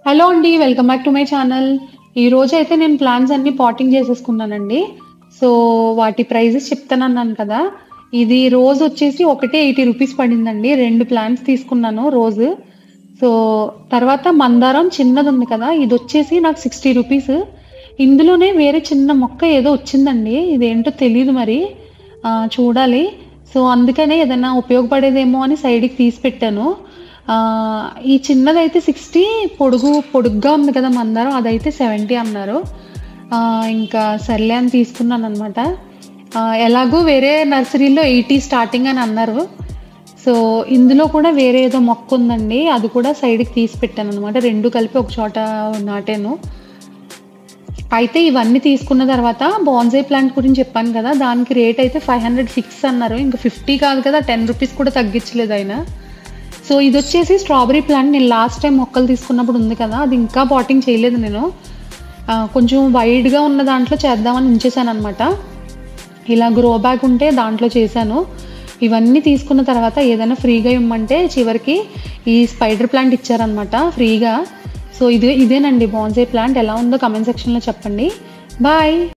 Hello అండి. Welcome back to my channel. ఈరోజైతే నేను ప్లాంట్స్ అన్నీ పాటింగ్ చేసేసుకున్నానండి. సో, వాటి ప్రైజెస్ చెప్తానన్నాను కదా! ఇది రోజ్ వచ్చేసి ఒకటే ₹80 పడిందండి. 2 ప్లాంట్స్ తీసుకున్నాను రోజ్. సో, తర్వాత మందారం చిన్నదుంది కదా! ఇదొచ్చేసి నాకు ₹60. ఇందులోనే వేరే చిన్న మొక్క ఏదో వచ్చిందండి. ఇదేంటో తెలీదు మరి. చూడాలి. సో, అందుకనే ఏదన్నా ఉపయోగపడేదేమో అని సైడ్‌కి తీసి పెట్టాను. ఈ చిన్నదైతే 60 పొడుగ్గా ఉంది కదా మందారం అదైతే 70 అన్నారు. ఇంకా సర్లే అని తీసుకున్నాననమాట. ఎలాగో వేరే నర్సరీలో 80 స్టార్టింగ్ అని అన్నారు. సో, ఇందులో కూడా వేరే ఏదో మొక్కుందండి. అది కూడా సైడ్‌కి తీసి పెట్టాననమాట. 2 కలిపి ఒక చోట నాటాను. అయితే ఇవన్నీ తీసుకున్న తర్వాత బాన్సాయ్ ప్లాంట్ గురించి చెప్పాను కదా! దానికి రేట్ అయితే 500 ఫిక్స్ అన్నారు. ఇంక 50 కాదు కదా! ₹10 కూడా తగ్గించలేదు ఆయన. సో, ఇదొచ్చేసి స్ట్రాబెర్రీ ప్లాంట్. నేను లాస్ట్ టైమ్ మొక్కలు తీసుకున్నప్పుడు ఉంది కదా! అది ఇంకా పాటింగ్ చేయలేదు నేను. కొంచెం వైడ్‌గా ఉన్న దాంట్లో చేద్దామని ఉంచేసాననమాట. ఇలా గ్రో బ్యాగ్ ఉంటే దాంట్లో చేశాను. ఇవన్నీ తీసుకున్న తర్వాత ఏదైనా ఫ్రీగా ఇమ్మంటే చివరికి ఈ స్పైడర్ ప్లాంట్ ఇచ్చారనమాట ఫ్రీగా. సో, ఇదేనండి బాన్సాయ్ ప్లాంట్. ఎలా ఉందో కామెంట్ సెక్షన్‌లో చెప్పండి. బాయ్.